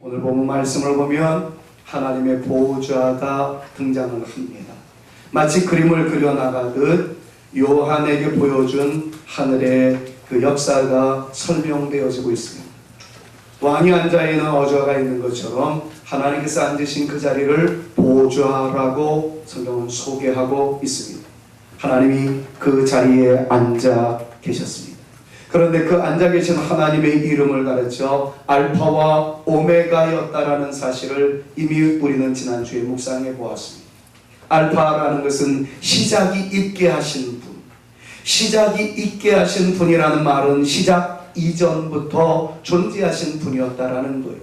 오늘 본문 말씀을 보면 하나님의 보호자가 등장을 합니다. 마치 그림을 그려나가듯 요한에게 보여준 하늘의 그 역사가 설명되어지고 있습니다. 왕이 앉아있는 어좌가 있는 것처럼 하나님께서 앉으신 그 자리를 보좌라고 성경은 소개하고 있습니다. 하나님이 그 자리에 앉아 계셨습니다. 그런데 그 앉아 계신 하나님의 이름을 가르쳐 알파와 오메가였다라는 사실을 이미 우리는 지난주에 묵상해 보았습니다. 알파라는 것은 시작이 있게 하신 분, 시작이 있게 하신 분이라는 말은 시작 이전부터 존재하신 분이었다라는 거예요.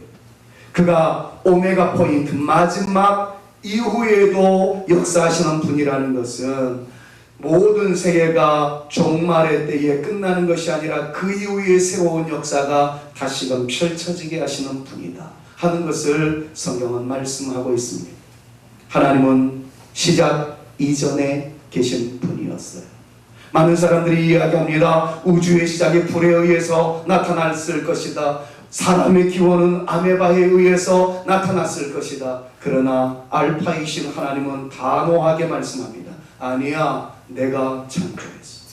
그가 오메가 포인트, 마지막 이후에도 역사하시는 분이라는 것은 모든 세계가 종말의 때에 끝나는 것이 아니라 그 이후에 새로운 역사가 다시금 펼쳐지게 하시는 분이다 하는 것을 성경은 말씀하고 있습니다. 하나님은 시작 이전에 계신 분이었어요. 많은 사람들이 이야기합니다. 우주의 시작이 불에 의해서 나타났을 것이다. 사람의 기원은 아메바에 의해서 나타났을 것이다. 그러나 알파이신 하나님은 단호하게 말씀합니다. 아니야, 내가 창조했어.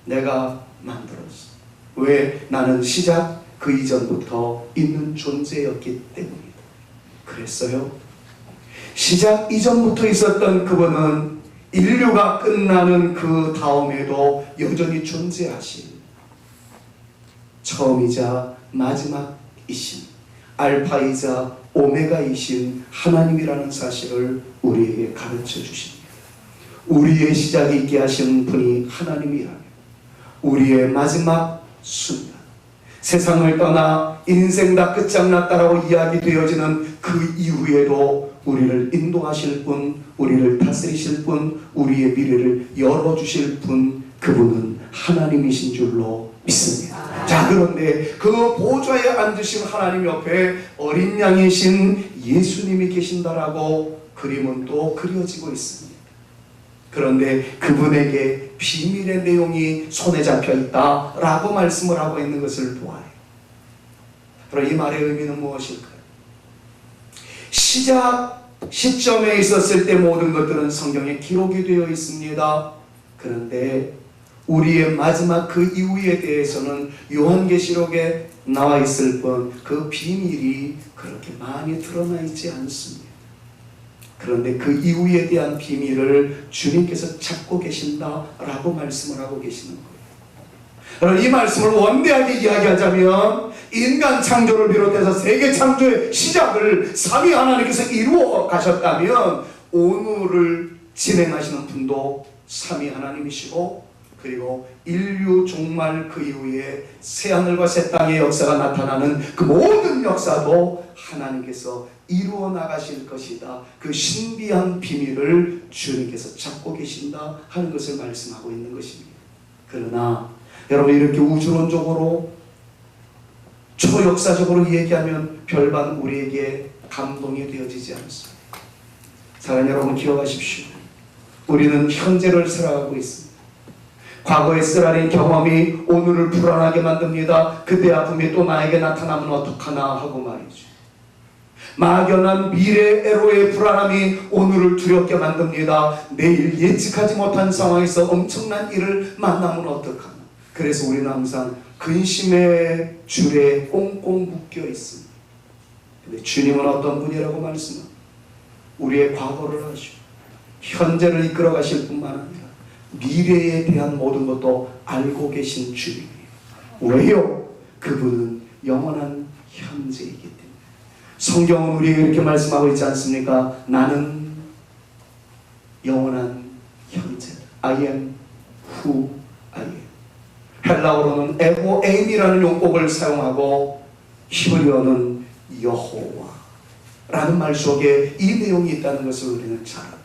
내가 만들었어. 왜? 나는 시작 그 이전부터 있는 존재였기 때문이다. 그랬어요. 시작 이전부터 있었던 그분은 인류가 끝나는 그 다음에도 여전히 존재하신 처음이자 마지막이신 알파이자 오메가이신 하나님이라는 사실을 우리에게 가르쳐 주십니다. 우리의 시작이 있게 하신 분이 하나님이라면 우리의 마지막 순간, 세상을 떠나 인생 다 끝장났다라고 이야기되어지는 그 이후에도 우리를 인도하실 분, 우리를 다스리실 분, 우리의 미래를 열어주실 분, 그분은 하나님이신 줄로 믿습니다. 자, 그런데 그 보좌에 앉으신 하나님 옆에 어린 양이신 예수님이 계신다라고 그림은 또 그려지고 있습니다. 그런데 그분에게 비밀의 내용이 손에 잡혀 있다라고 말씀을 하고 있는 것을 보아요. 그럼 이 말의 의미는 무엇일까요? 시작 시점에 있었을 때 모든 것들은 성경에 기록이 되어 있습니다. 그런데 우리의 마지막 그 이후에 대해서는 요한계시록에 나와 있을 뿐 그 비밀이 그렇게 많이 드러나 있지 않습니다. 그런데 그 이후에 대한 비밀을 주님께서 찾고 계신다라고 말씀을 하고 계시는 거예요. 그럼 이 말씀을 원대하게 이야기하자면 인간 창조를 비롯해서 세계 창조의 시작을 삼위 하나님께서 이루어 가셨다면 오늘을 진행하시는 분도 삼위 하나님이시고, 그리고 인류 종말 그 이후에 새하늘과 새 땅의 역사가 나타나는 그 모든 역사도 하나님께서 이루어 나가실 것이다. 그 신비한 비밀을 주님께서 찾고 계신다 하는 것을 말씀하고 있는 것입니다. 그러나 여러분, 이렇게 우주론적으로 초역사적으로 얘기하면 별반 우리에게 감동이 되어지지 않습니다. 사랑하는 여러분, 기억하십시오. 우리는 현재를 살아가고 있습니다. 과거의 쓰라린 경험이 오늘을 불안하게 만듭니다. 그때 아픔이 또 나에게 나타나면 어떡하나 하고 말이죠. 막연한 미래애로의 불안함이 오늘을 두렵게 만듭니다. 내일 예측하지 못한 상황에서 엄청난 일을 만나면 어떡하나. 그래서 우리는 항상 근심의 줄에 꽁꽁 묶여 있습니다. 근데 주님은 어떤 분이라고 말씀합니다. 우리의 과거를 아시고 현재를 이끌어 가실 뿐만 아니라 미래에 대한 모든 것도 알고 계신 주님이에요. 왜요? 그분은 영원한 현재이기 때문에. 성경은 우리에게 이렇게 말씀하고 있지 않습니까? 나는 영원한 현재. I am who I am. 헬라어로는 에고 에임이라는 용법을 사용하고 히브리어는 여호와라는 말 속에 이 내용이 있다는 것을 우리는 잘 압니다.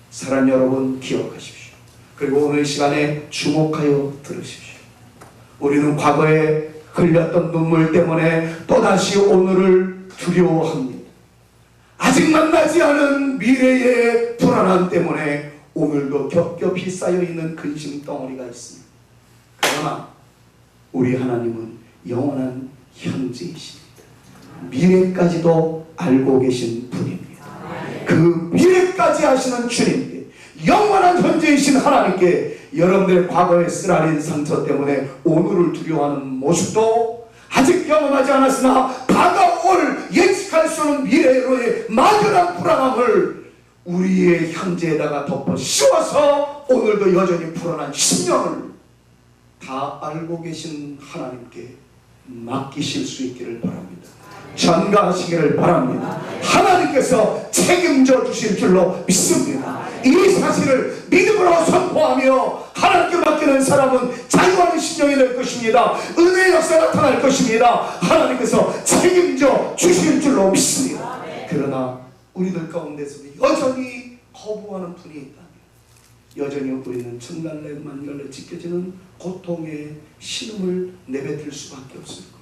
사랑하는 여러분, 기억하십시오. 그리고 오늘 시간에 주목하여 들으십시오. 우리는 과거에 흘렸던 눈물 때문에 또다시 오늘을 두려워합니다. 아직 만나지 않은 미래의 불안함 때문에 오늘도 겹겹이 쌓여있는 근심 덩어리가 있습니다. 그러나 우리 하나님은 영원한 현재이십니다. 미래까지도 알고 계신 분입니다. 그 미래까지 하시는 주님께, 영원한 현재이신 하나님께 여러분들의 과거의 쓰라린 상처 때문에 오늘을 두려워하는 모습도 아직 경험하지 않았으나 다가올 예측할 수 없는 미래로의 막연한 불안함을 우리의 현재에다가 덮어 씌워서 오늘도 여전히 불안한 심령을 다 알고 계신 하나님께 맡기실 수 있기를 바랍니다. 전가하시기를 바랍니다. 하나님께서 책임져 주실 줄로 믿습니다. 이 사실을 믿음으로 선포하며 하나님께 맡기는 사람은 자유하는 심령이 될 것입니다. 은혜의 역사가 나타날 것입니다. 하나님께서 책임져 주실 줄로 믿습니다. 그러나 우리들 가운데서 여전히 거부하는 분이 있다면, 여전히 우리는 천갈래 만갈래 찢겨지는 고통의 신음을 내뱉을 수밖에 없을 거예요.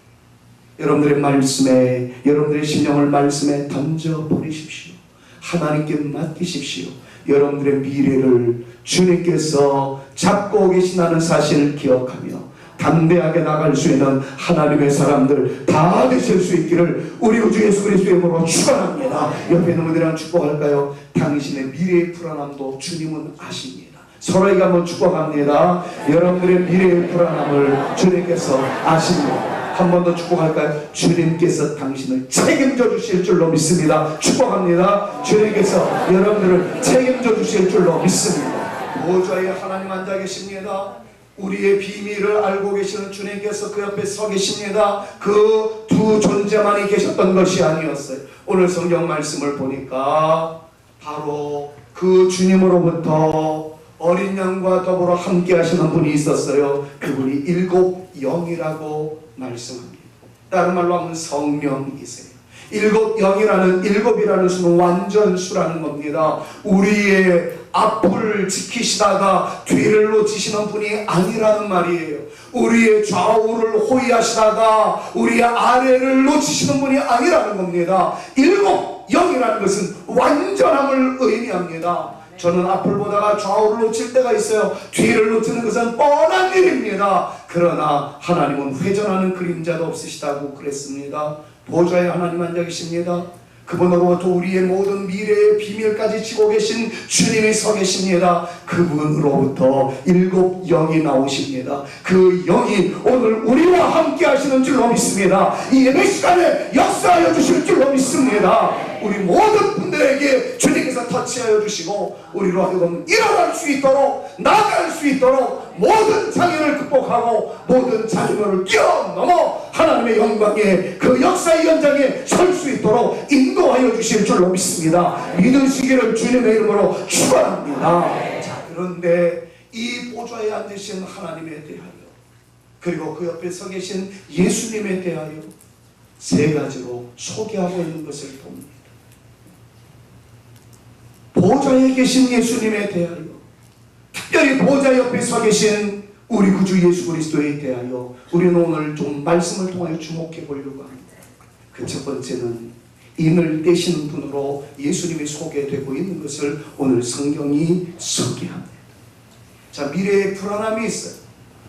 여러분들의 말씀에, 여러분들의 심령을 말씀에 던져버리십시오. 하나님께 맡기십시오. 여러분들의 미래를 주님께서 잡고 계신다는 사실을 기억하며 담대하게 나갈 수 있는 하나님의 사람들 다 되실 수 있기를 우리 구주 예수 그리스도의 이름으로 축원합니다. 옆에 있는 분들이랑 축복할까요? 당신의 미래의 불안함도 주님은 아십니다. 서로에게 한번 축복합니다. 여러분들의 미래의 불안함을 주님께서 아십니다. 한 번 더 축복할까요? 주님께서 당신을 책임져 주실 줄로 믿습니다. 축복합니다. 주님께서 여러분들을 책임져 주실 줄로 믿습니다. 보좌에 하나님 앉아 계십니다. 우리의 비밀을 알고 계시는 주님께서 그 옆에 서 계십니다. 그 두 존재만이 계셨던 것이 아니었어요. 오늘 성경 말씀을 보니까 바로 그 주님으로부터 어린 양과 더불어 함께 하시는 분이 있었어요. 그분이 일곱 영이라고 말씀합니다. 다른 말로 하면 성령이세요. 일곱 영이라는, 일곱이라는 수는 완전수라는 겁니다. 우리의 앞을 지키시다가 뒤를 놓치시는 분이 아니라는 말이에요. 우리의 좌우를 호위하시다가 우리의 아래를 놓치시는 분이 아니라는 겁니다. 일곱 영이라는 것은 완전함을 의미합니다. 저는 앞을 보다가 좌우를 놓칠 때가 있어요. 뒤를 놓치는 것은 뻔한 일입니다. 그러나 하나님은 회전하는 그림자도 없으시다고 그랬습니다. 보좌에 하나님 앉아 계십니다. 그분으로부터 우리의 모든 미래의 비밀까지 지고 계신 주님이 서 계십니다. 그분으로부터 일곱 영이 나오십니다. 그 영이 오늘 우리와 함께 하시는 줄로 믿습니다. 이 예배 시간에 역사하여 주실 줄로 믿습니다. 우리 모든 분들에게 주님께서 터치하여 주시고 우리로 하여금 일어날 수 있도록, 나아갈 수 있도록, 모든 장애를 극복하고 모든 장애물을 뛰어넘어 하나님의 영광의 그 역사의 현장에 설 수 있도록 인도하여 주실 줄로 믿습니다. 믿으시기를 주님의 이름으로 축원합니다. 자, 그런데 이 보좌에 앉으신 하나님에 대하여, 그리고 그 옆에 서 계신 예수님에 대하여 세 가지로 소개하고 있는 것을 봅니다. 보좌에 계신 예수님에 대하여, 특별히 보좌 옆에 서 계신 우리 구주 예수 그리스도에 대하여 우리는 오늘 좀 말씀을 통하여 주목해 보려고 합니다. 그 첫 번째는 인을 떼시는 분으로 예수님이 소개되고 있는 것을 오늘 성경이 소개합니다. 자, 미래에 불안함이 있어요.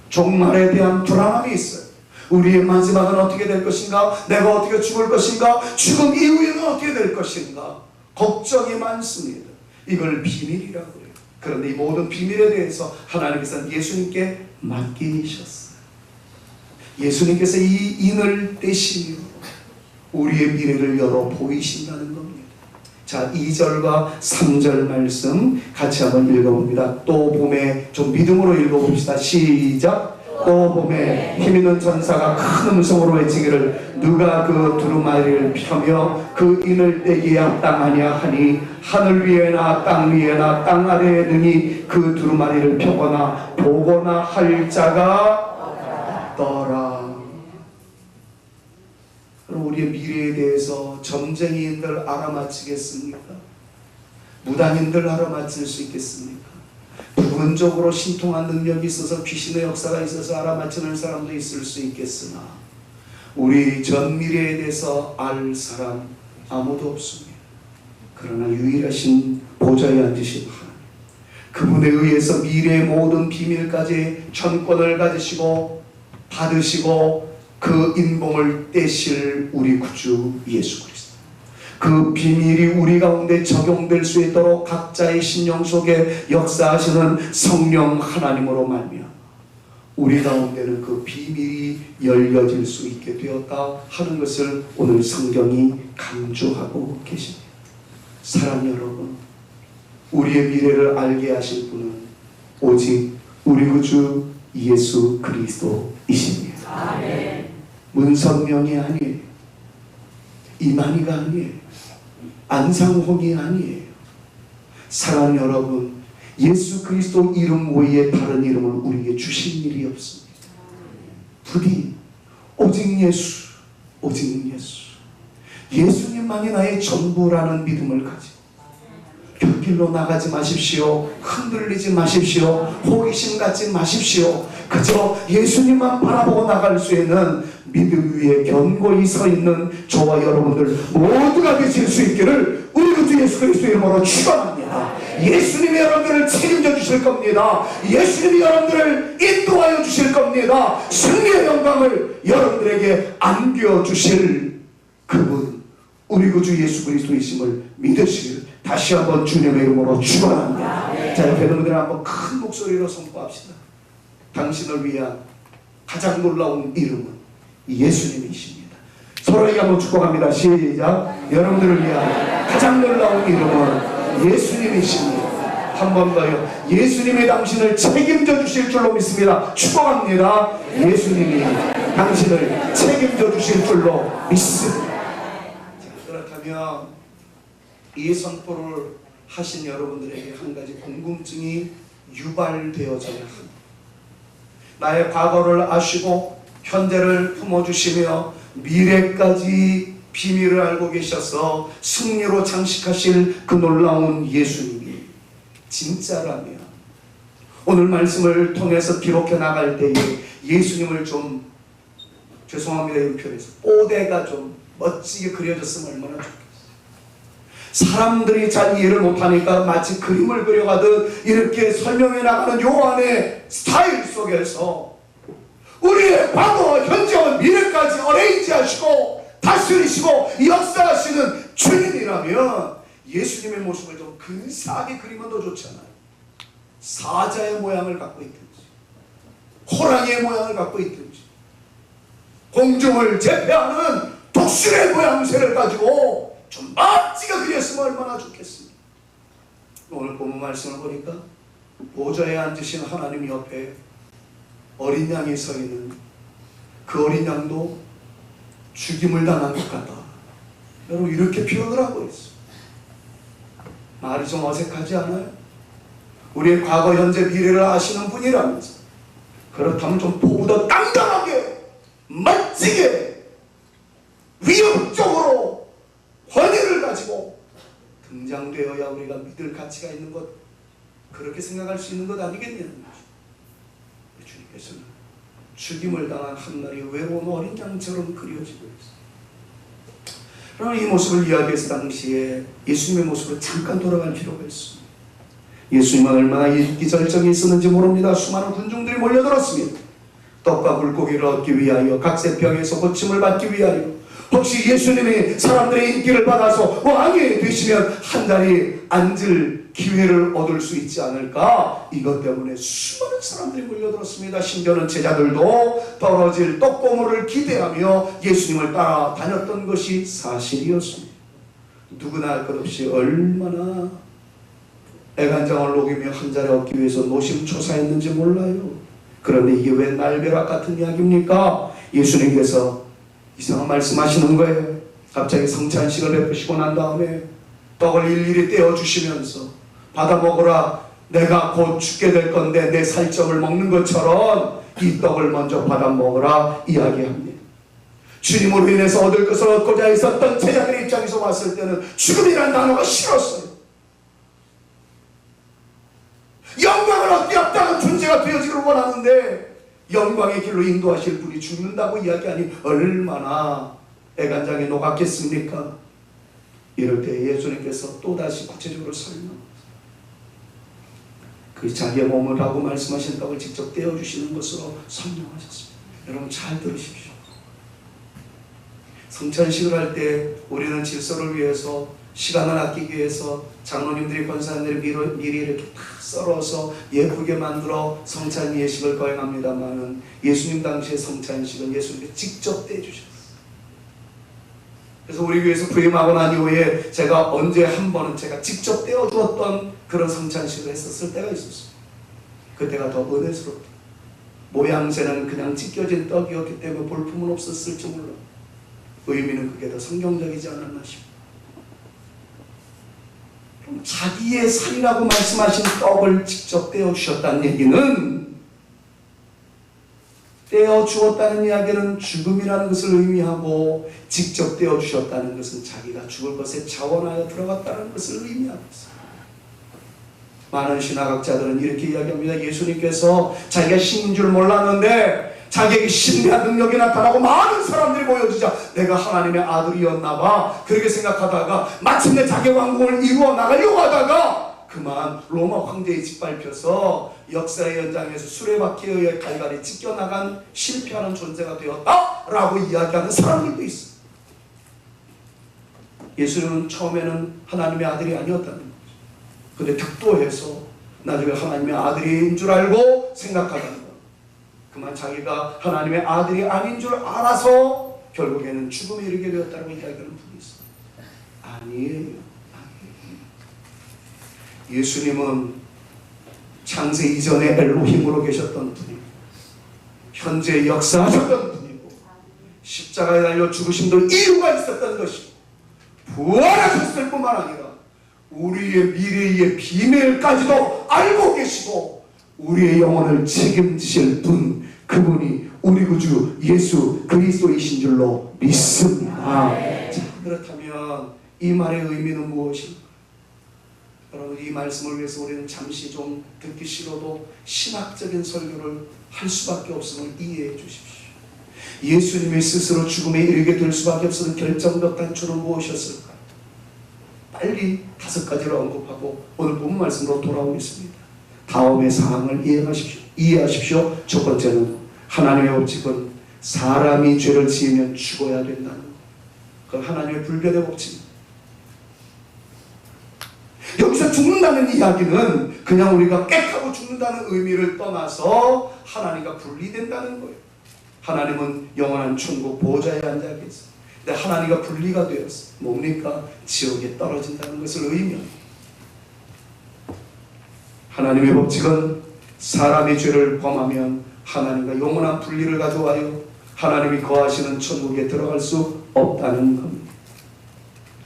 종말에 대한 불안함이 있어요. 우리의 마지막은 어떻게 될 것인가? 내가 어떻게 죽을 것인가? 죽음 이후에는 어떻게 될 것인가? 걱정이 많습니다. 이걸 비밀이라고 해요. 그런데 이 모든 비밀에 대해서 하나님께서는 예수님께 맡기셨어요. 예수님께서 이 인을 떼시며 우리의 미래를 열어 보이신다는 겁니다. 자, 2절과 3절 말씀 같이 한번 읽어봅니다. 또 봄에 좀 믿음으로 읽어봅시다. 시작. 또 봄에 힘있는 전사가 큰 음성으로 외치기를 누가 그 두루마리를 펴며 그 인을 떼기에 합당하냐 하니 하늘 위에나 땅 위에나 땅 아래에 능히 그 두루마리를 펴거나 보거나 할 자가 없더라. 그럼 우리의 미래에 대해서 점쟁이인들 알아맞히겠습니까? 무당인들 알아맞힐 수 있겠습니까? 부분적으로 신통한 능력이 있어서 귀신의 역사가 있어서 알아맞히는 사람도 있을 수 있겠으나 우리 전 미래에 대해서 알 사람 아무도 없습니다. 그러나 유일하신 보좌에 앉으신 하나님, 그분에 의해서 미래의 모든 비밀까지 전권을 가지시고 받으시고 그 인봉을 떼실 우리 구주 예수 그리스도, 그 비밀이 우리 가운데 적용될 수 있도록 각자의 심령 속에 역사하시는 성령 하나님으로 말미암아 우리 가운데는 그 비밀이 열려질 수 있게 되었다 하는 것을 오늘 성경이 강조하고 계십니다. 사랑하는 여러분, 우리의 미래를 알게 하실 분은 오직 우리 구주 예수 그리스도이십니다. 아멘. 문선명이 아니에요. 이만희가 아니에요. 안상홍이 아니에요. 사랑하는 여러분, 예수 그리스도 이름 외에 다른 이름을 우리에게 주신 일이 없습니다. 부디 오직 예수, 오직 예수, 예수님만이 나의 전부라는 믿음을 가지고 곁길로 나가지 마십시오. 흔들리지 마십시오. 호기심 갖지 마십시오. 그저 예수님만 바라보고 나갈 수 있는 믿음 위에 견고히 서 있는 저와 여러분들 모두가 되실 수 있기를 우리 구주 예수 그리스도 이름으로 축원합니다. 예수님이 여러분들을 책임져 주실 겁니다. 예수님이 여러분들을 인도하여 주실 겁니다. 승리의 영광을 여러분들에게 안겨 주실 그분, 우리 구주 예수 그리스도이심을 믿으시길 다시 한번 주님의 이름으로 축원합니다. 자, 옆에 있는 분들 한번 큰 목소리로 선포합시다. 당신을 위한 가장 놀라운 이름은 예수님이십니다. 서로에게 한번 축복합니다. 시작. 여러분들을 위한 가장 놀라운 이름은 예수님이십니다. 한 번 더요. 예수님이 당신을 책임져 주실 줄로 믿습니다. 축복합니다. 예수님이 당신을 책임져 주실 줄로 믿습니다. 자, 그렇다면 이 선포를 하신 여러분들에게 한 가지 궁금증이 유발되어져야 합니다. 나의 과거를 아시고 현재를 품어주시며 미래까지 비밀을 알고 계셔서 승리로 장식하실 그 놀라운 예수님이 진짜라면 오늘 말씀을 통해서 기록해 나갈 때에 예수님을 좀, 죄송합니다 이 표현에서, 뽀대가 좀 멋지게 그려졌으면 얼마나 좋겠어요. 사람들이 잘 이해를 못하니까 마치 그림을 그려가듯 이렇게 설명해 나가는 요한의 스타일 속에서 우리의 과거, 현재와 미래까지 어레인지 하시고 다스리시고 역사하시는 주님이라면 예수님의 모습을 좀 근사하게 그리면 더 좋잖아요. 사자의 모양을 갖고 있든지 호랑이의 모양을 갖고 있든지 공중을 제패하는 독수리의 모양새를 가지고 좀 멋지게 그렸으면 얼마나 좋겠습니까? 오늘 본문 말씀을 보니까 보좌에 앉으신 하나님 옆에 어린 양이 서 있는 그 어린 양도 죽임을 당한 것 같다. 여러분 이렇게 표현을 하고 있어요. 말이 좀 어색하지 않아요? 우리의 과거, 현재, 미래를 아시는 분이라면서 그렇다면 좀 보다 당당하게 멋지게 위협적으로 권위를 가지고 등장되어야 우리가 믿을 가치가 있는 것, 그렇게 생각할 수 있는 것 아니겠냐는 거죠. 주님께서는 죽임을 당한 한 날이 외로운 어린 양처럼 그려지고 있어요. 그러나 이 모습을 이야기해서 당시에 예수님의 모습으로 잠깐 돌아갈 필요가 있습니다. 예수님은 얼마나 인기절정이 있었는지 모릅니다. 수많은 군중들이 몰려들었습니다. 떡과 물고기를 얻기 위하여, 각세병에서 고침을 받기 위하여, 혹시 예수님이 사람들의 인기를 받아서 왕이 되시면 한 자리 앉을 기회를 얻을 수 있지 않을까, 이것 때문에 수많은 사람들이 몰려들었습니다. 심지어는 제자들도 떨어질 떡고물을 기대하며 예수님을 따라다녔던 것이 사실이었습니다. 누구나 할 것 없이 얼마나 애간장을 녹이며 한 자리 얻기 위해서 노심초사했는지 몰라요. 그런데 이게 왜 날벼락 같은 이야기입니까? 예수님께서 이상한 말씀하시는 거예요. 갑자기 성찬식을 베푸시고 난 다음에 떡을 일일이 떼어주시면서 받아 먹으라, 내가 곧 죽게 될 건데 내 살점을 먹는 것처럼 이 떡을 먼저 받아 먹으라 이야기합니다. 주님으로 인해서 얻을 것을 얻고자 있었던 제자들의 입장에서 봤을 때는 죽음이라는 단어가 싫었어요. 영광을 얻기 앞다는 존재가 되어지기를 원하는데 영광의 길로 인도하실 분이 죽는다고 이야기하니 얼마나 애간장에 녹았겠습니까? 이럴 때 예수님께서 또다시 구체적으로 설명합니다. 그 자기의 몸을 라고 말씀하신 떡을 직접 떼어주시는 것으로 설명하셨습니다. 여러분 잘 들으십시오. 성찬식을 할 때 우리는 질서를 위해서, 시간을 아끼기 위해서 장로님들이, 권사님들이 미리 이렇게 다 썰어서 예쁘게 만들어 성찬 예식을 거행합니다만은, 예수님 당시의 성찬식은 예수님이 직접 떼주셨어요. 그래서 우리 교회에서 부임하고 난 이후에 제가 언제 한 번은 제가 직접 떼어주었던 그런 성찬식을 했었을 때가 있었어요. 그때가 더 은혜스럽다. 모양새는 그냥 찢겨진 떡이었기 때문에 볼품은 없었을지 몰라. 의미는 그게 더 성경적이지 않았나 싶어요. 그럼 자기의 살이라고 말씀하신 떡을 직접 떼어주셨다는 얘기는, 떼어주었다는 이야기는 죽음이라는 것을 의미하고, 직접 떼어주셨다는 것은 자기가 죽을 것에 자원하여 들어갔다는 것을 의미하고 있어요. 많은 신학학자들은 이렇게 이야기합니다. 예수님께서 자기가 신인 줄 몰랐는데 자기에게 신비한 능력이 나타나고 많은 사람들이 모여지자 내가 하나님의 아들이었나 봐, 그렇게 생각하다가 마침내 자기 왕국을 이루어 나가려고 하다가 그만 로마 황제에 짓밟혀서 역사의 연장에서 수레바퀴에 의해 갈갈이 찢겨나간 실패하는 존재가 되었다라고 이야기하는 사람들도 있어요. 예수님은 처음에는 하나님의 아들이 아니었다는 거죠. 근데 득도해서 나중에 하나님의 아들인 줄 알고 생각하다는 거예요. 그만 자기가 하나님의 아들이 아닌 줄 알아서 결국에는 죽음에 이르게 되었다고 이야기하는 분이 있어요. 아니에요. 예수님은 창세 이전에 엘로힘으로 계셨던 분이고, 현재 역사하셨던 분이고, 십자가에 달려 죽으심도 이유가 있었던 것이고, 부활하셨을 뿐만 아니라 우리의 미래의 비밀까지도 알고 계시고 우리의 영혼을 책임지실 분, 그분이 우리 구주 예수 그리스도이신 줄로 믿습니다. 자, 그렇다면 이 말의 의미는 무엇일까? 여러분, 이 말씀을 위해서 우리는 잠시 좀 듣기 싫어도 신학적인 설교를 할 수밖에 없음을 이해해 주십시오. 예수님이 스스로 죽음에 이르게 될 수밖에 없었던 결정적 단초는 무엇이었을까? 빨리 5가지를 언급하고 오늘 본 말씀으로 돌아오겠습니다. 다음의 사항을 이해하십시오. 첫 번째는 하나님의 법칙은 사람이 죄를 지으면 죽어야 된다는 것. 그건 하나님의 불변의 법칙입니다. 여기서 죽는다는 이야기는 그냥 우리가 깨끗하고 죽는다는 의미를 떠나서 하나님과 분리된다는 거예요. 하나님은 영원한 천국 보좌에 앉아 계세요. 근데 하나님과 분리가 되었어요. 뭡니까? 지옥에 떨어진다는 것을 의미합니다. 하나님의 법칙은 사람이 죄를 범하면 하나님과 영원한 분리를 가져와요. 하나님이 거하시는 천국에 들어갈 수 없다는 겁니다.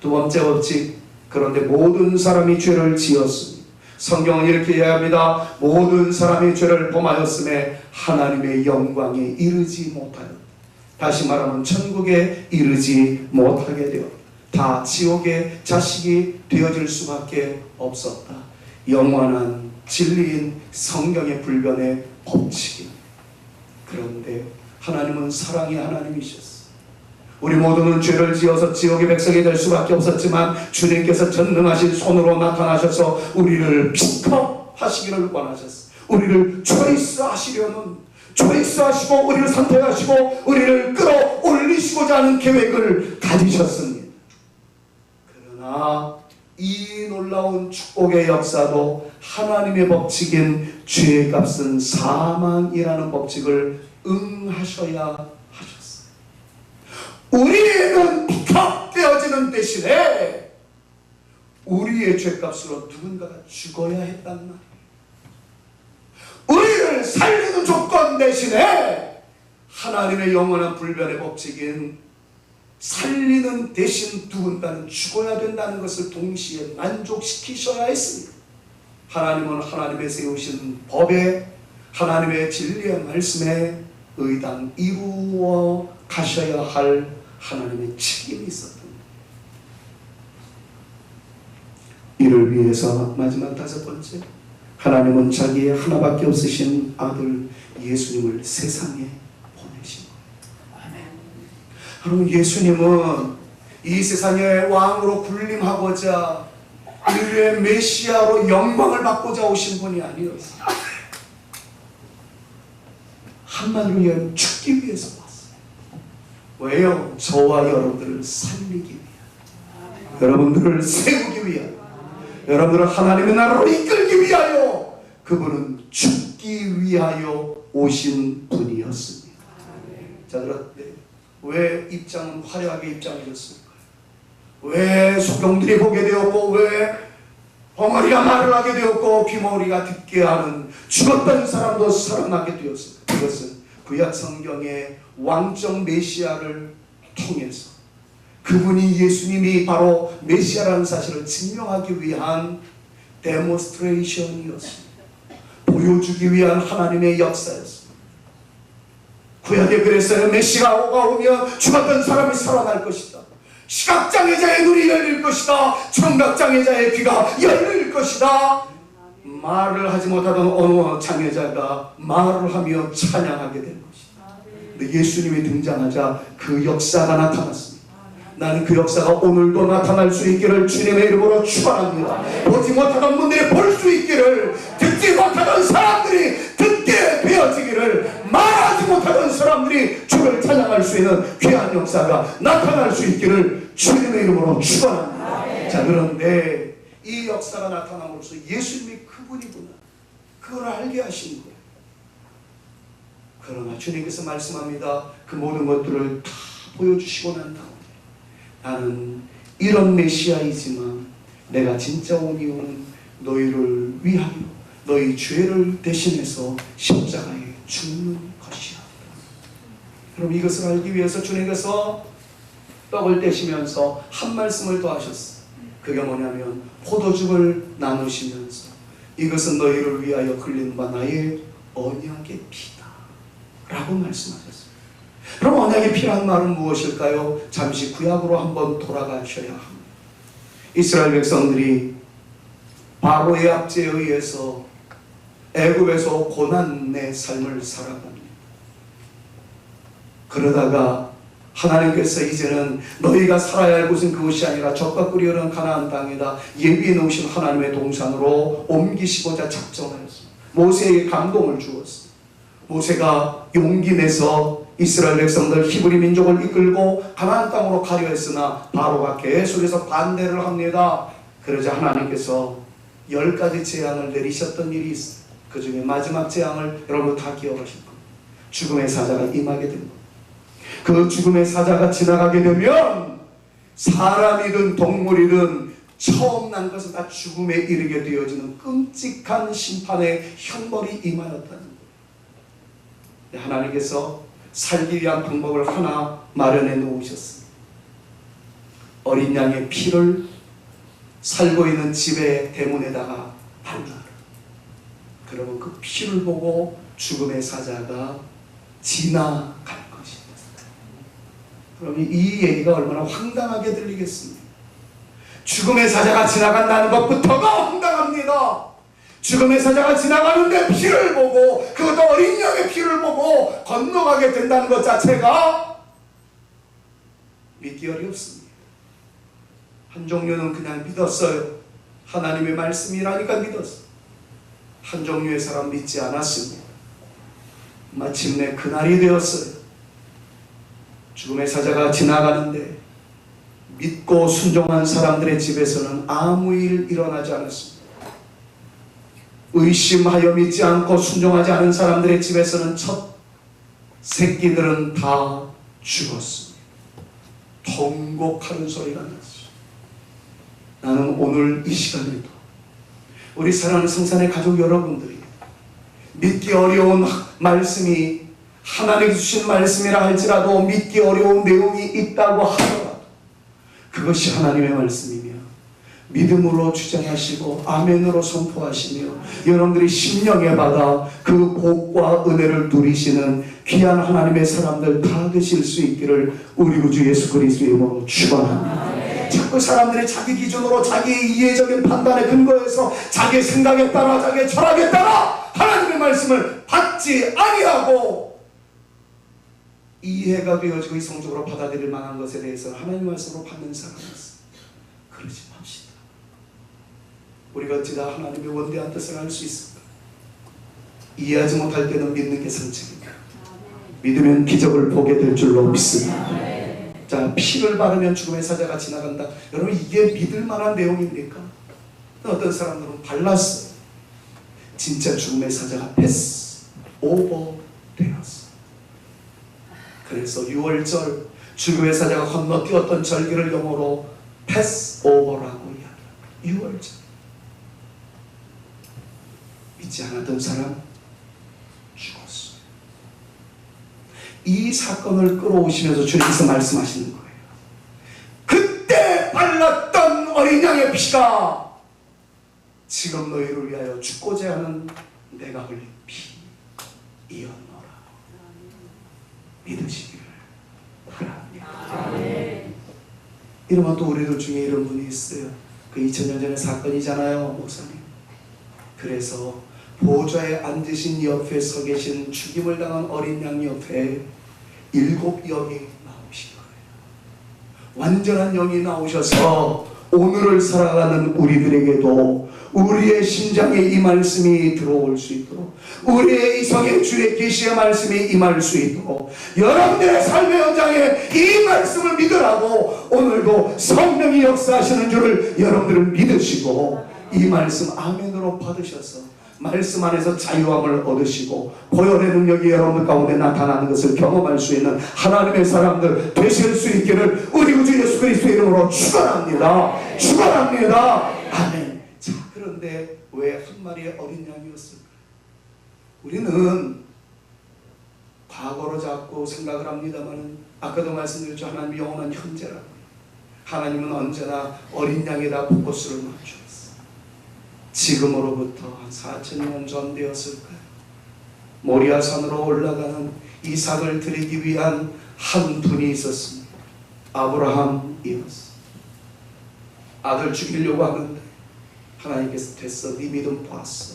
두 번째 법칙, 그런데 모든 사람이 죄를 지었습니다. 성경은 이렇게 이야기합니다. 모든 사람이 죄를 범하였음에 하나님의 영광에 이르지 못하였다. 다시 말하면 천국에 이르지 못하게 되었다. 다 지옥의 자식이 되어질 수밖에 없었다. 영원한 진리인 성경의 불변의 법칙입니다. 그런데 하나님은 사랑의 하나님이셨어요. 우리 모두는 죄를 지어서 지옥의 백성이 될 수밖에 없었지만 주님께서 전능하신 손으로 나타나셔서 우리를 픽업하시기를 원하셨어요. 우리를 초이스하시려는, 초이스하시고 우리를 선택하시고 우리를 끌어올리시고자 하는 계획을 가지셨습니다. 그러나 이 놀라운 축복의 역사도 하나님의 법칙인 죄의 값은 사망이라는 법칙을 응하셔야 하셨어요. 우리는 픽업되어지는 대신에 우리의 죄값으로 누군가가 죽어야 했단 말이에요. 우리를 살리는 조건 대신에 하나님의 영원한 불변의 법칙인 살리는 대신 누군가는 죽어야 된다는 것을 동시에 만족시키셔야 했습니다. 하나님은 하나님의 세우신 법에, 하나님의 진리의 말씀에 의당 이루어 가셔야 할 하나님의 책임이 있었던 거예요. 이를 위해서 마지막 5번째, 하나님은 자기의 하나밖에 없으신 아들 예수님을 세상에 보내신 거예요. 여러분, 예수님은 이 세상의 왕으로 군림하고자 인류의 메시아로 영광을 받고자 오신 분이 아니었어요. 한마디로 얘기하면 죽기 위해서 왔어요. 왜요? 저와 여러분들을 살리기 위하여, 여러분들을 세우기 위하여, 여러분들을 하나님의 나라로 이끌기 위하여 그분은 죽기 위하여 오신 분이었습니다. 자, 그런데 왜 입장은 화려하게 입장해졌을까요? 왜 소경들이 보게 되었고, 왜 벙어리가 말을 하게 되었고, 귀머리가 듣게 하는 죽었던 사람도 살아나게 되었습니다. 그것은 구약 성경의 왕적 메시아를 통해서 그분이 예수님이 바로 메시아라는 사실을 증명하기 위한 데모스트레이션이었습니다. 보여주기 위한 하나님의 역사였습니다. 구약에 그랬어요. 메시아가 오면 죽었던 사람이 살아날 것이다. 시각장애자의 눈이 열릴 것이다. 청각장애자의 귀가 열릴 것이다. 말을 하지 못하던 어느 장애자가 말을 하며 찬양하게 된 것이다. 근데 예수님이 등장하자 그 역사가 나타났습니다. 나는 그 역사가 오늘도 나타날 수 있기를 주님의 이름으로 축원합니다. 보지 못하던 분들이 볼 수 있기를, 듣지 못하던 사람들이 듣게 되어지기를, 말하지 못하던 사람들이 주를 찬양할 수 있는 귀한 역사가 나타날 수 있기를 주님의 이름으로 축원합니다. 자, 그런데 이 역사가 나타남으로써 예수님이 그분이구나, 그걸 알게 하신 거예요. 그러나 주님께서 말씀합니다. 그 모든 것들을 다 보여주시고 난 다음에 나는 이런 메시아이지만 내가 진짜 온 이유는 너희를 위하여 너희 죄를 대신해서 십자가에 죽는 것이야. 그럼 이것을 알기 위해서 주님께서 떡을 떼시면서 한 말씀을 더 하셨어요. 그게 뭐냐면 포도즙을 나누시면서 이것은 너희를 위하여 흘린 바 나의 언약의 피다 라고 말씀하셨어요. 그럼 언약의 피라는 말은 무엇일까요? 잠시 구약으로 한번 돌아가셔야 합니다. 이스라엘 백성들이 바로의 압제에 의해서 애굽에서 고난의 삶을 살아갑니다. 그러다가 하나님께서 이제는 너희가 살아야 할 곳은 그것이 아니라 젖과 꿀이 흐르는 가나안 땅이다, 예비해 놓으신 하나님의 동산으로 옮기시고자 작정하였습니다. 모세에게 감동을 주었습니다. 모세가 용기 내서 이스라엘 백성들 히브리 민족을 이끌고 가나안 땅으로 가려 했으나 바로가 계속해서 반대를 합니다. 그러자 하나님께서 10가지 재앙을 내리셨던 일이 있어요. 그 중에 마지막 재앙을 여러분 다 기억하실 겁니다. 죽음의 사자가 임하게 된 겁니다. 그 죽음의 사자가 지나가게 되면 사람이든 동물이든 처음 난 것은 다 죽음에 이르게 되어지는 끔찍한 심판의 형벌이 임하였다는 거예요. 하나님께서 살기 위한 방법을 하나 마련해 놓으셨습니다. 어린 양의 피를 살고 있는 집의 대문에다가 발라라. 그러면 그 피를 보고 죽음의 사자가 지나갈 것입니다. 그럼 이 얘기가 얼마나 황당하게 들리겠습니까? 죽음의 사자가 지나간다는 것부터가 황당합니다. 죽음의 사자가 지나가는데 피를 보고, 그것도 어린 양의 피를 보고 건너가게 된다는 것 자체가 믿기 어렵습니다. 한 종류는 그냥 믿었어요. 하나님의 말씀이라니까 믿었어요. 한 종류의 사람 믿지 않았습니다. 마침내 그날이 되었어요. 죽음의 사자가 지나가는데 믿고 순종한 사람들의 집에서는 아무 일 일어나지 않았습니다. 의심하여 믿지 않고 순종하지 않은 사람들의 집에서는 첫 새끼들은 다 죽었습니다. 통곡하는 소리가 났습니다. 나는 오늘 이 시간에도 우리 사랑하는 성산의 가족 여러분들이 믿기 어려운 말씀이 하나님이 주신 말씀이라 할지라도 믿기 어려운 내용이 있다고 하더라도 그것이 하나님의 말씀이며 믿음으로 주장하시고 아멘으로 선포하시며 여러분들이 심령에 받아 그 복과 은혜를 누리시는 귀한 하나님의 사람들 다 되실 수 있기를 우리 구주 예수 그리스도의 이름으로 축원합니다. 자꾸 사람들이 자기 기준으로 자기의 이해적인 판단에 근거해서 자기의 생각에 따라 자기의 철학에 따라 하나님의 말씀을 받지 아니하고 이해가 되어지고 이성적으로 받아들일 만한 것에 대해서 하나님의 말씀으로 받는 사람이 있습니다. 그러지 맙시다. 우리가 어찌다 하나님의 원대한 뜻을 알 수 있을까? 이해하지 못할 때는 믿는 게 상책입니다. 믿으면 기적을 보게 될 줄로 믿습니다. 자, 피를 바르면 죽음의 사자가 지나간다. 여러분, 이게 믿을 만한 내용입니까? 어떤 사람들은 발랐어요. 진짜 죽음의 사자가 패스 오버 되었어. 그래서 6월절 죽음의 사자가 건너뛰었던 절기를 영어로 패스 오버라고 이야기합니다. 6월절. 믿지 않았던 사람 죽었어요. 이 사건을 끌어오시면서 주님께서 말씀하시는 거예요. 그때 발랐던 어린 양의 피가 지금 너희를 위하여 죽고자 하는 내가 흘린 피이었노라. 믿으시기를 바랍니다. 이러면 또 우리들 중에 이런 분이 있어요. 그 2000년 전의 사건이잖아요, 목사님. 그래서 보좌에 앉으신 옆에 서 계신 죽임을 당한 어린 양 옆에 7 영이 나오신 거예요. 완전한 영이 나오셔서 오늘을 살아가는 우리들에게도 우리의 심장에 이 말씀이 들어올 수 있도록, 우리의 이성의 주의 계시의 말씀이 임할 수 있도록, 여러분들의 삶의 현장에 이 말씀을 믿으라고 오늘도 성령이 역사하시는 줄을 여러분들은 믿으시고, 이 말씀 아멘으로 받으셔서 말씀 안에서 자유함을 얻으시고 보혈의 능력이 여러분 가운데 나타나는 것을 경험할 수 있는 하나님의 사람들 되실 수 있기를 우리 구주 예수 그리스도의 이름으로 축원합니다. 축원합니다. 아멘. 자, 그런데 왜 한 마리의 어린 양이었을까? 우리는 과거로 자꾸 생각을 합니다만, 아까도 말씀드렸죠. 하나님의 영원한 현재라고. 하나님은 언제나 어린 양에다 포커스를 맞추었어요. 지금으로부터 한 4000년 전 되었을까요? 모리아산으로 올라가는 이삭을 드리기 위한 한 분이 있었습니다. 아브라함이었어. 아들 죽이려고 하는데 하나님께서 됐어, 네 믿음 봤어.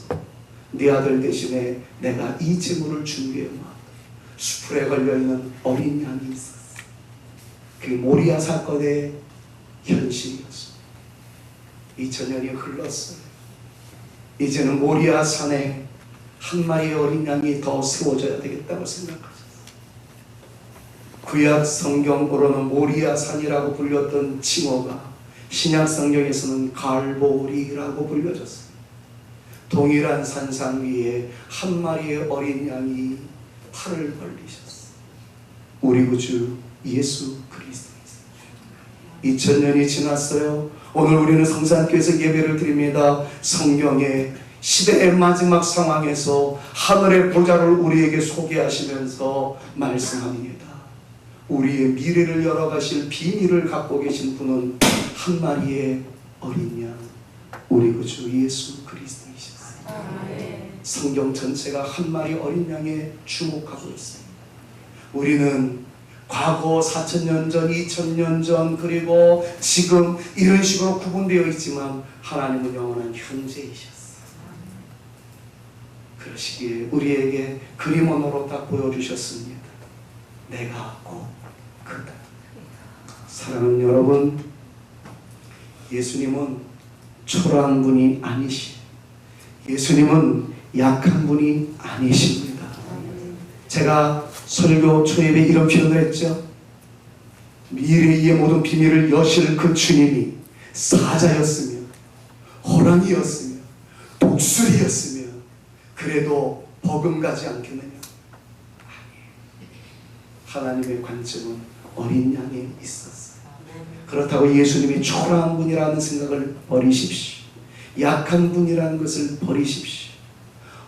네 아들 대신에 내가 이 제물을 준비해놔. 수풀에 걸려있는 어린 양이 있었어. 그게 모리아 사건의 현실이었어. 2000년이 흘렀어요. 이제는 모리아 산에 한 마리의 어린 양이 더 세워져야 되겠다고 생각하셨어요. 구약 성경으로는 모리아 산이라고 불렸던 칭호가 신약 성경에서는 갈보리라고 불려졌어요. 동일한 산상 위에 한 마리의 어린 양이 팔을 벌리셨어요. 우리 구주 예수 그리스도이세요. 2000년이 지났어요. 오늘 우리는 성산교회에서 예배를 드립니다. 성경의 시대의 마지막 상황에서 하늘의 보좌를 우리에게 소개하시면서 말씀합니다. 우리의 미래를 열어가실 비밀을 갖고 계신 분은 한 마리의 어린 양, 우리 구주 예수 그리스도이셨어요. 성경 전체가 한 마리 어린 양에 주목하고 있습니다. 우리는 과거 4000년 전, 2000년 전, 그리고 지금 이런 식으로 구분되어 있지만 하나님은 영원한 현재이셨어요. 그러시기에 우리에게 그림원으로 딱 보여주셨습니다. 내가 곧 그다. 사랑하는 여러분, 예수님은 초라한 분이 아니시, 예수님은 약한 분이 아니십니다. 제가 설교 초입에 이런 표현을 했죠. 미래의 모든 비밀을 여실 그 주님이 사자였으며 호랑이였으며 독수리였으며 그래도 버금가지 않겠느냐? 하나님의 관점은 어린 양에 있었어요. 그렇다고 예수님이 초라한 분이라는 생각을 버리십시오. 약한 분이라는 것을 버리십시오.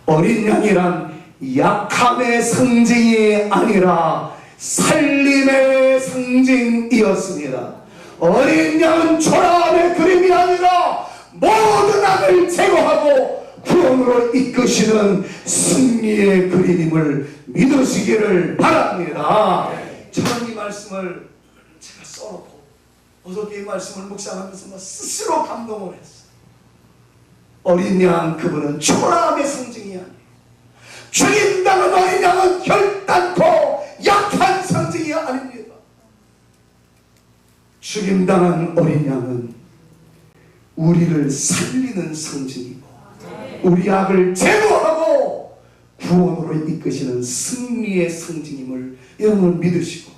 어린 양이란 약함의 상징이 아니라 살림의 상징이었습니다. 어린 양은 초라함의 그림이 아니라 모든 악을 제거하고 구원으로 이끄시는 승리의 그림임을 믿으시기를 바랍니다. 저는 이 말씀을 제가 써놓고 어저께 이 말씀을 묵상하면서 스스로 감동을 했어요. 어린 양, 그분은 초라함의 상징이 아니에요. 죽임당한 어린 양은 결단코 약한 상징이 아닙니다. 죽임당한 어린 양은 우리를 살리는 상징이고 우리 악을 제거하고 구원으로 이끄시는 승리의 상징임을 여러분 믿으시고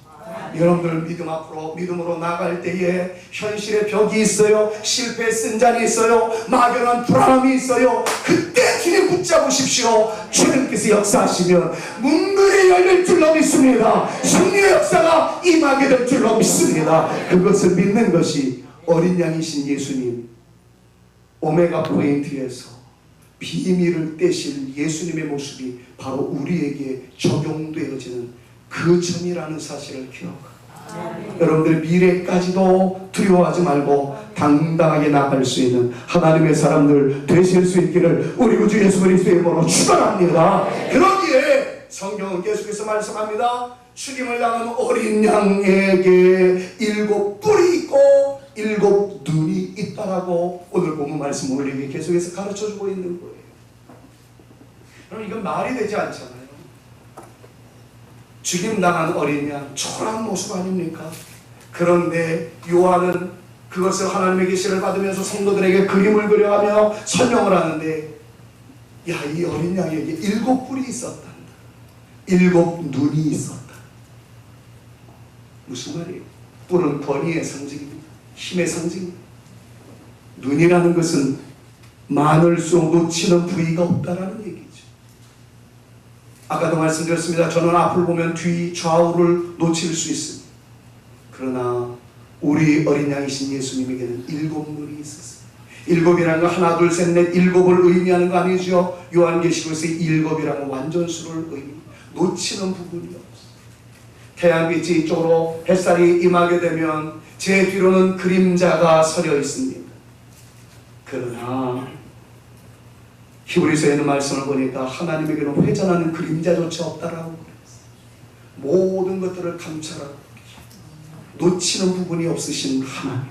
여러분들 믿음 앞으로 믿음으로 나갈 때에 현실의 벽이 있어요. 실패의 쓴잔이 있어요. 막연한 불안함이 있어요. 그때 주님 붙잡으십시오. 주님께서 역사하시면 문들이 열릴 줄로 믿습니다. 승리의 역사가 임하게 될 줄로 믿습니다. 그것을 믿는 것이 어린 양이신 예수님 오메가 포인트에서 비밀을 떼실 예수님의 모습이 바로 우리에게 적용되어지는 그 점이라는 사실을 기억하고 여러분들 미래까지도 두려워하지 말고 당당하게 나갈 수 있는 하나님의 사람들 되실 수 있기를 우리 구주 예수 그리스도의 이름으로 축원합니다. 그러기에 성경은 계속해서 말씀합니다. 죽임을 당한 어린 양에게 7 뿔이 있고 7 눈이 있다라고 오늘 본문 말씀 우리에게 계속해서 가르쳐주고 있는 거예요. 그럼 이건 말이 되지 않잖아요. 죽임당한 어린 양 초라한 모습 아닙니까? 그런데 요한은 그것을 하나님의 계시를 받으면서 성도들에게 그림을 그려가며 설명을 하는데 야, 이 어린 양에게 7 뿔이 있었단다. 7 눈이 있었다. 무슨 말이에요? 뿔은 권위의 상징입니다. 힘의 상징입니다. 눈이라는 것은 많을수록 놓치는 부위가 없다라는 얘기죠. 아까도 말씀드렸습니다. 저는 앞을 보면 뒤 좌우를 놓칠 수 있습니다. 그러나 우리 어린 양이신 예수님에게는 7 눈이 있었습니다. 7이라는 건 하나 둘 셋 넷 7을 의미하는 거 아니죠. 요한계시록에서 7이라는 완전수를 의미합니다. 놓치는 부분이 없어요. 태양빛이 이쪽으로 햇살이 임하게 되면 제 뒤로는 그림자가 서려 있습니다. 그러나 히브리서에 있는 말씀을 보니까 하나님에게는 회전하는 그림자조차 없다라고 그랬어요. 모든 것들을 감찰하고 놓치는 부분이 없으신 하나님.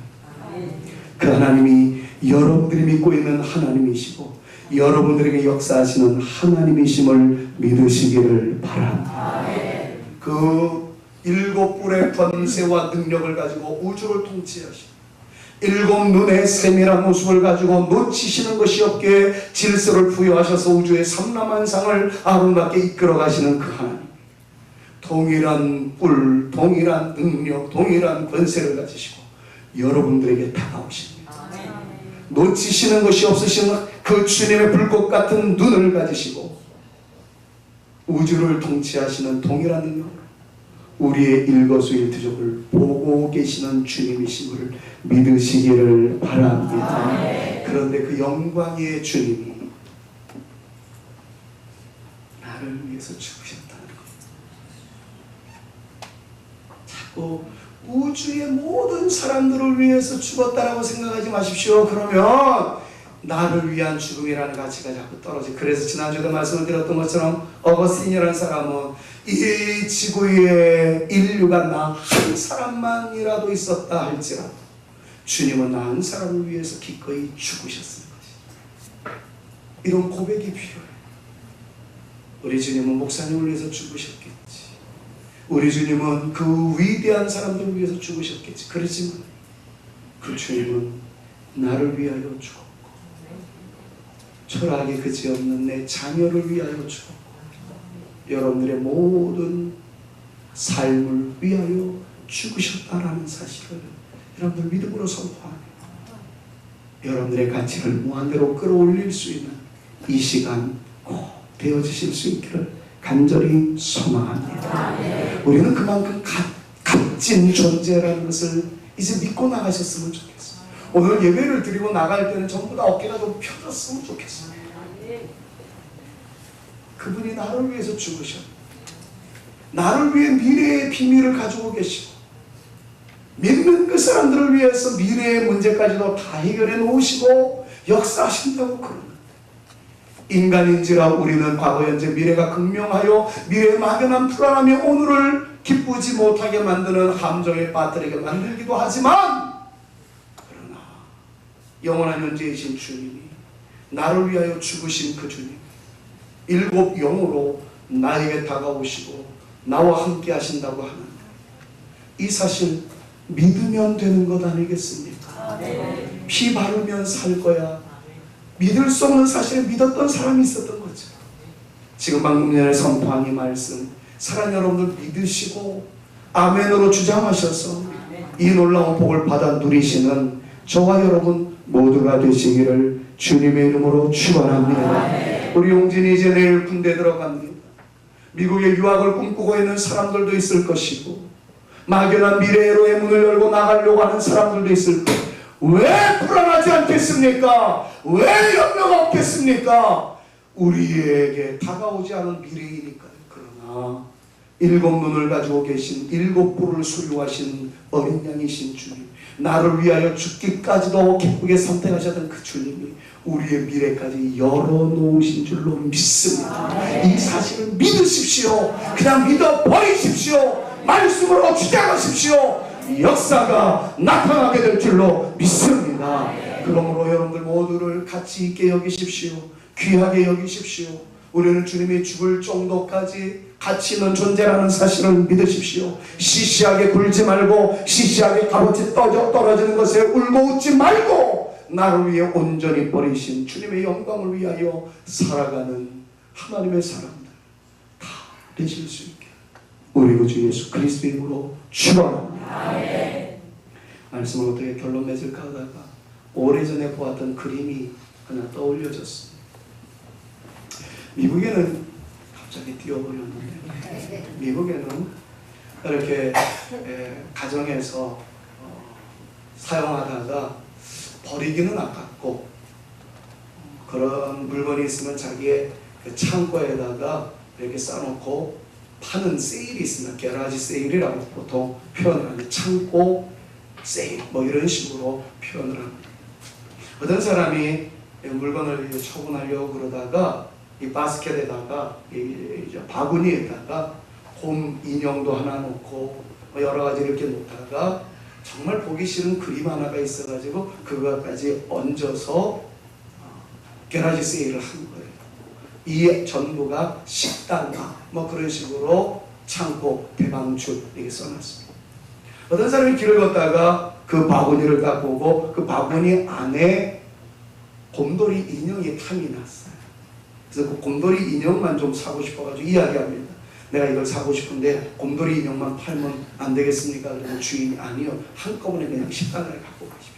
그 하나님이 여러분들이 믿고 있는 하나님이시고 여러분들에게 역사하시는 하나님이심을 믿으시기를 바랍니다. 그 7 뿔의 권세와 능력을 가지고 우주를 통치하시고 7 눈의 세밀한 모습을 가지고 놓치시는 것이 없게 질서를 부여하셔서 우주의 삼라만상을 아름답게 이끌어 가시는 그 하나님. 동일한 뿔, 동일한 능력, 동일한 권세를 가지시고 여러분들에게 다가오십니다. 놓치시는 것이 없으신 그 주님의 불꽃 같은 눈을 가지시고 우주를 통치하시는 동일한 능력, 우리의 일거수일투족을 보고 계시는 주님이심을 믿으시기를 바랍니다. 그런데 그 영광의 주님이 나를 위해서 죽으셨다는 것. 자꾸 우주의 모든 사람들을 위해서 죽었다라고 생각하지 마십시오. 그러면 나를 위한 죽음이라는 가치가 자꾸 떨어져. 그래서 지난주에도 말씀을 드렸던 것처럼 어거스틴이라는 사람은 이 지구에 인류가 나 한 사람만이라도 있었다 할지라도 주님은 나 한 사람을 위해서 기꺼이 죽으셨을 것이다. 이런 고백이 필요해. 우리 주님은 목사님을 위해서 죽으셨겠지. 우리 주님은 그 위대한 사람들을 위해서 죽으셨겠지. 그렇지만 그 주님은 나를 위하여 죽었고 초라하게 그지없는 내 자녀를 위하여 죽었고 여러분들의 모든 삶을 위하여 죽으셨다라는 사실을 여러분들 믿음으로 선포합니다. 여러분들의 가치를 무한대로 끌어올릴 수 있는 이 시간 꼭 되어지실 수 있기를 간절히 소망합니다. 우리는 그만큼 값진 존재라는 것을 이제 믿고 나가셨으면 좋겠어요. 오늘 예배를 드리고 나갈 때는 전부 다 어깨가 좀 펴졌으면 좋겠어요. 그분이 나를 위해서 죽으셨고 나를 위해 미래의 비밀을 가지고 계시고 믿는 그 사람들을 위해서 미래의 문제까지도 다 해결해 놓으시고 역사하신다고 그러는데 인간인지라 우리는 과거 현재 미래가 극명하여 미래의 막연한 불안함이 오늘을 기쁘지 못하게 만드는 함정에 빠뜨리게 만들기도 하지만 그러나 영원한 현재이신 주님이 나를 위하여 죽으신 그 주님 7 영으로 나에게 다가오시고 나와 함께 하신다고 하는데 이 사실 믿으면 되는 것 아니겠습니까? 피 바르면 살 거야. 믿을 수 없는 사실을 믿었던 사람이 있었던 거죠. 지금 방금 전에 선포한 이 말씀 사랑 여러분들 믿으시고 아멘으로 주장하셔서 이 놀라운 복을 받아 누리시는 저와 여러분 모두가 되시기를 주님의 이름으로 축원합니다. 우리 용진이 이제 내일 군대 들어갑니다. 미국에 유학을 꿈꾸고 있는 사람들도 있을 것이고 막연한 미래로의 문을 열고 나가려고 하는 사람들도 있을 거예요. 왜 불안하지 않겠습니까? 왜 염려가 없겠습니까? 우리에게 다가오지 않은 미래이니까요. 그러나 일곱 눈을 가지고 계신 일곱 뿔을 소유하신 어린 양이신 주님, 나를 위하여 죽기까지도 기쁘게 선택하셨던 그 주님이 우리의 미래까지 열어놓으신 줄로 믿습니다. 이 사실을 믿으십시오. 그냥 믿어버리십시오. 말씀으로 주장하십시오. 역사가 나타나게 될 줄로 믿습니다. 그러므로 여러분들 모두를 가치 있게 여기십시오. 귀하게 여기십시오. 우리는 주님이 죽을 정도까지 가치 있는 존재라는 사실을 믿으십시오. 시시하게 굴지 말고 시시하게 값어치 떨어지는 것에 울고 웃지 말고 나를 위해 온전히 버리신 주님의 영광을 위하여 살아가는 하나님의 사람들 다 되실 수 있게 우리 구주 예수 그리스도 이름으로 축원합니다. 말씀을 어떻게 결론 맺을까 하다가 오래전에 보았던 그림이 하나 떠올려졌습니다. 미국에는 갑자기 뛰어버렸는데 미국에는 이렇게 가정에서 사용하다가 버리기는 아깝고 그런 물건이 있으면 자기의 창고에다가 이렇게 싸놓고 파는 세일이 있습니다. 게라지 세일이라고 보통 표현을 하는데 창고 세일 뭐 이런 식으로 표현을 합니다. 어떤 사람이 물건을 처분하려고 그러다가 이 바스켓에다가 이 바구니에다가 곰 인형도 하나 놓고 여러 가지 이렇게 놓다가 정말 보기 싫은 그림 하나가 있어가지고 그거까지 얹어서 게라지 세일을 한 거예요. 이 전부가 $10 뭐 그런 식으로 창고 대방출 이렇게 써놨습니다. 어떤 사람이 길을 걷다가 그 바구니를 딱 보고 그 바구니 안에 곰돌이 인형이 탐이 났어요. 그래서 그 곰돌이 인형만 좀 사고 싶어가지고 이야기합니다. 내가 이걸 사고 싶은데 곰돌이 인형만 팔면 안 되겠습니까? 그러면 주인이 아니요, 한꺼번에 그냥 $10을 갖고 가십시오.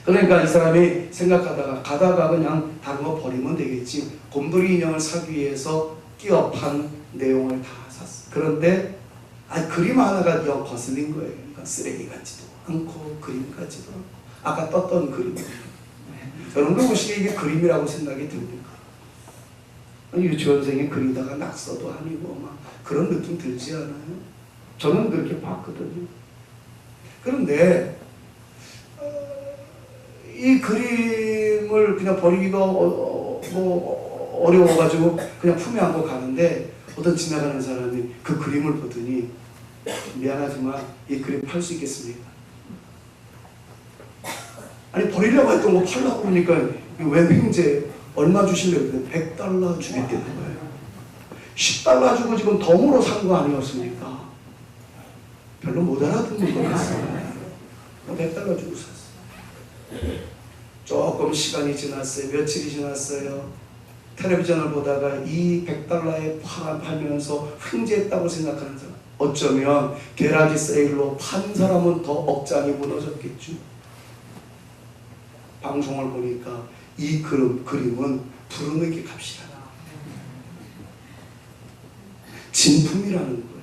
그러니까 이 사람이 생각하다가 가다가 그냥 다른 거 버리면 되겠지, 곰돌이 인형을 사기 위해서 끼어 판 내용을 다 샀어. 그런데 그림 하나가 영 거슬린 거예요. 그러니까 쓰레기 같지도 않고 그림 같지도 않고 아까 떴던 그림이에요. 여러분도 혹시 이게 그림이라고 생각이 듭니까? 유치원생이 그리다가 낙서도 아니고 막 그런 느낌 들지 않아요? 저는 그렇게 봤거든요. 그런데 이 그림을 그냥 버리기가 어려워가지고 그냥 품에 안고 가는데 어떤 지나가는 사람이 그 그림을 보더니 미안하지만 이 그림 팔 수 있겠습니까? 아니 버리려고 했던 거 팔라고 그러니까 웬 횡재 얼마 주실래요? $100 주겠다는 거예요. $10 주고 지금 덤으로 산 거 아니었습니까? 별로 못 알아듣는 것 같습니다. $100 주고 샀어요. 조금 시간이 지났어요. 며칠이 지났어요. 텔레비전을 보다가 이 $100에 팔면서 횡재했다고 생각하는 사람, 어쩌면 게라지 세일로 판 사람은 더 억장이 무너졌겠죠. 방송을 보니까 이 그림은 부르는 값이라 진품이라는 거예요.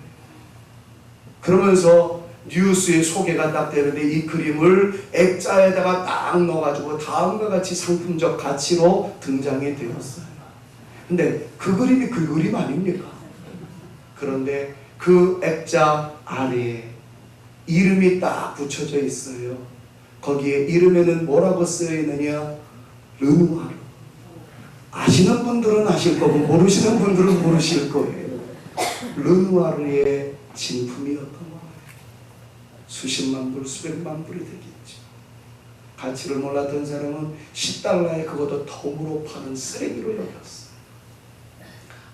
그러면서 뉴스에 소개가 딱 되는데 이 그림을 액자에다가 딱 넣어가지고 다음과 같이 상품적 가치로 등장이 되었어요. 근데 그 그림이 그 그림 아닙니까? 그런데 그 액자 아래에 이름이 딱 붙여져 있어요. 거기에 이름에는 뭐라고 쓰여 있느냐? 르누아르. 아시는 분들은 아실 거고 모르시는 분들은 모르실 거예요. 르누아르의 진품이었던 거예요. 수십만 불, 수백만 불이 되겠죠. 가치를 몰랐던 사람은 $10에 그것도 덤으로 파는 쓰레기로 여겼어요.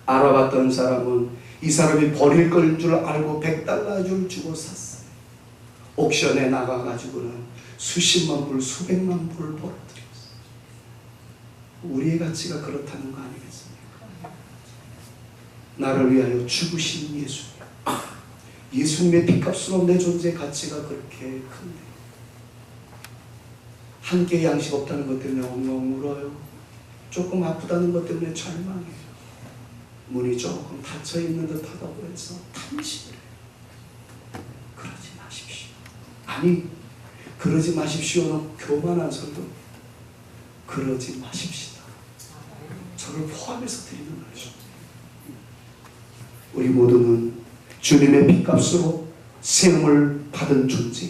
알아봤던 사람은 이 사람이 버릴 걸 줄 알고 $100줄 주고 샀어요. 옥션에 나가가지고는 수십만 불, 수백만 불을 벌어들였어요. 우리의 가치가 그렇다는 거 아니겠습니까? 나를 위하여 죽으신 예수님, 예수님의 피값으로 내 존재의 가치가 그렇게 큰데 한 끼 양식 없다는 것 때문에 엉엉 울어요. 조금 아프다는 것 때문에 절망해요. 문이 조금 닫혀있는 듯하다고 해서 탐심을 해요. 그러지 마십시오. 아니, 그러지 마십시오는 교만한 설교. 그러지 마십시다. 저를 포함해서 드리는 거죠. 우리 모두는 주님의 피값으로 세움을 받은 존재,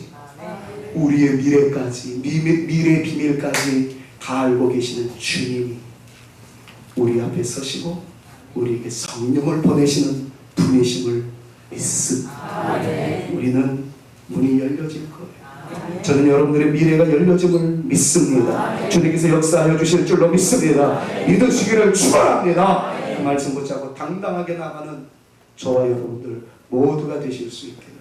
우리의 미래까지, 미래의 비밀까지 다 알고 계시는 주님이 우리 앞에 서시고 우리에게 성령을 보내시는 분이심을 믿습니다. 우리는 문이 열려질 거예요. 저는 여러분들의 미래가 열려짐을 믿습니다. 주님께서 역사하여 주실 줄로 믿습니다. 믿으시기를 축원합니다. 그 말씀 붙잡고 당당하게 나가는 저와 여러분들 모두가 되실 수 있기를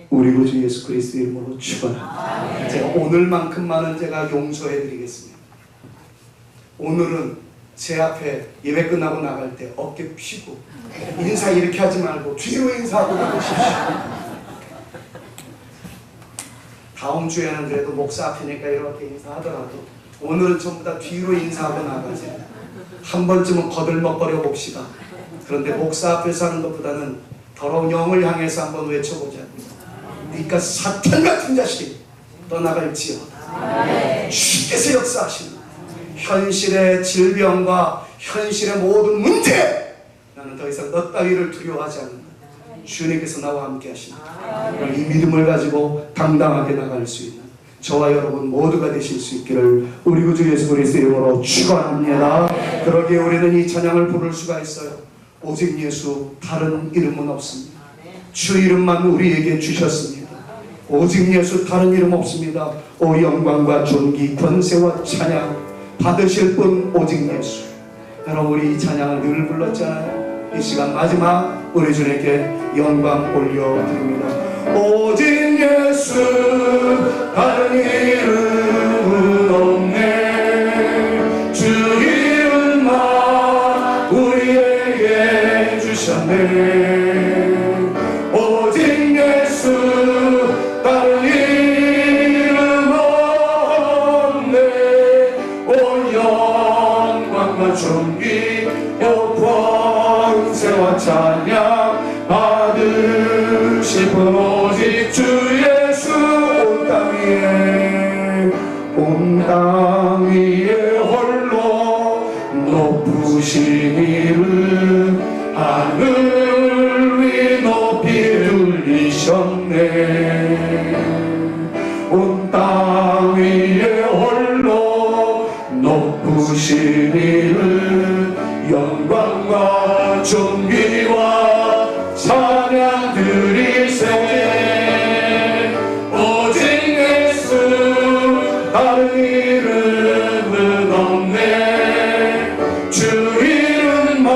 우리 구주 예수 그리스도의 이름으로 축원합니다. 제가 오늘만큼만은 제가 용서해 드리겠습니다. 오늘은 제 앞에 예배 끝나고 나갈 때 어깨 펴고 인사 이렇게 하지 말고 뒤로 인사하고 나가십시오. 다음 주에는 그래도 목사 앞이니까 이렇게 인사하더라도 오늘은 전부 다 뒤로 인사하고 나가세요. 한 번쯤은 거들먹거려 봅시다. 그런데 목사 앞에서 하는 것보다는 더러운 영을 향해서 한번 외쳐보자고요. 그러니까 사탄 같은 자식이 떠나갈지어다. 주께서 역사하시는 현실의 질병과 현실의 모든 문제, 나는 더 이상 너 따위를 두려워하지 않는다. 주님께서 나와 함께 하신다. 이 믿음을 가지고 당당하게 나갈 수 있는 저와 여러분 모두가 되실 수 있기를 우리 구주 예수 그리스도의 이름으로 축원합니다. 그러기에 우리는 이 찬양을 부를 수가 있어요. 오직 예수, 다른 이름은 없습니다. 주 이름만 우리에게 주셨습니다. 오직 예수, 다른 이름 없습니다. 오 영광과 존귀, 권세와 찬양 받으실 분 오직 예수. 여러분, 우리 이 찬양을 늘 불렀잖아요. 이 시간 마지막 우리 주님께 영광 올려드립니다. 오직 예수, 다른 이름은 없네. 주 이름만 우리에게 주셨네. 오직 예수, 다른 이름 없네. 오 영광과 존귀, 오 권세와 찬양 받으실 분 오직 주 예수. 온 땅 위에 홀로 높으신 이름 하늘 위 높이 들리셨네. 온 땅 위에 홀로 높으신 이름 영광과 존귀와 찬양 드리세. 오직 예수, 다른 이름은 없네. 주 이름만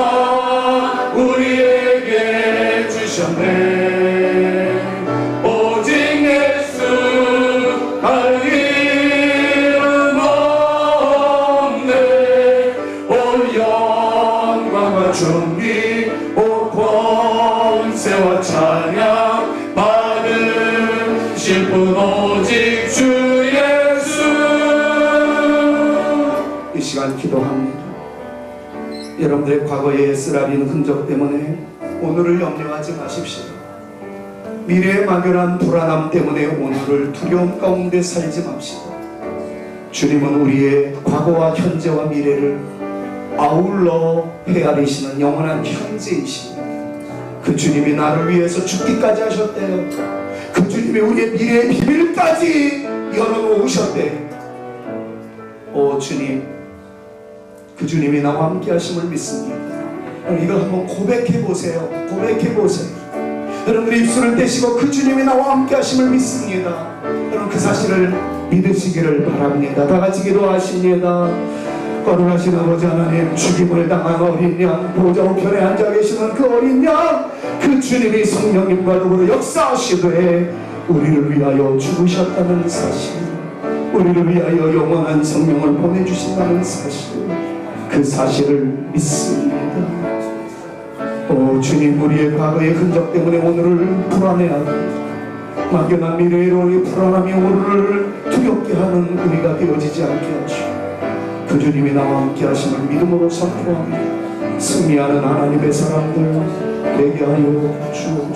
우리에게 주셨네. 오직 예수, 다른 이름 없네. 오 영광과 존귀, 오 권세와 찬양 받으실 분 오직 주 예수. 이 시간 기도합니다. 여러분들의 과거의 쓰라린 흔적 때문에 오늘을 염려하지 마십시오. 미래의 막연한 불안함 때문에 오늘을 두려움 가운데 살지 맙시다. 주님은 우리의 과거와 현재와 미래를 아울러 헤아리시는 영원한 현재이십니다. 그 주님이 나를 위해서 죽기까지 하셨대요. 그 주님이 우리의 미래의 비밀까지 열어놓으셨대요. 오 주님, 그 주님이 나와 함께 하심을 믿습니다. 이걸 한번 고백해보세요. 고백해보세요. 여러분들이 입술을 떼시고 그 주님이 나와 함께 하심을 믿습니다. 여러분 그 사실을 믿으시기를 바랍니다. 다같이 기도하십니다. 거룩하신 아버지 하나님, 죽임을 당한 어린 양, 보좌 우편에 앉아 계시는 그 어린 양, 그 주님이 성령님과 더불어 역사하시되 우리를 위하여 죽으셨다는 사실, 우리를 위하여 영원한 성령을 보내주신다는 사실, 그 사실을 믿습니다. 오 오 주님, 우리의 과거의 흔적 때문에 오늘을 불안해하고 막연한 미래로의 불안함이 오늘을 두렵게 하는 우리가 되어지지 않게 하시고 그 주님이 나와 함께 하심을 믿음으로 선포하며 승리하는 하나님의 사람들 되게 하여 주옵소서.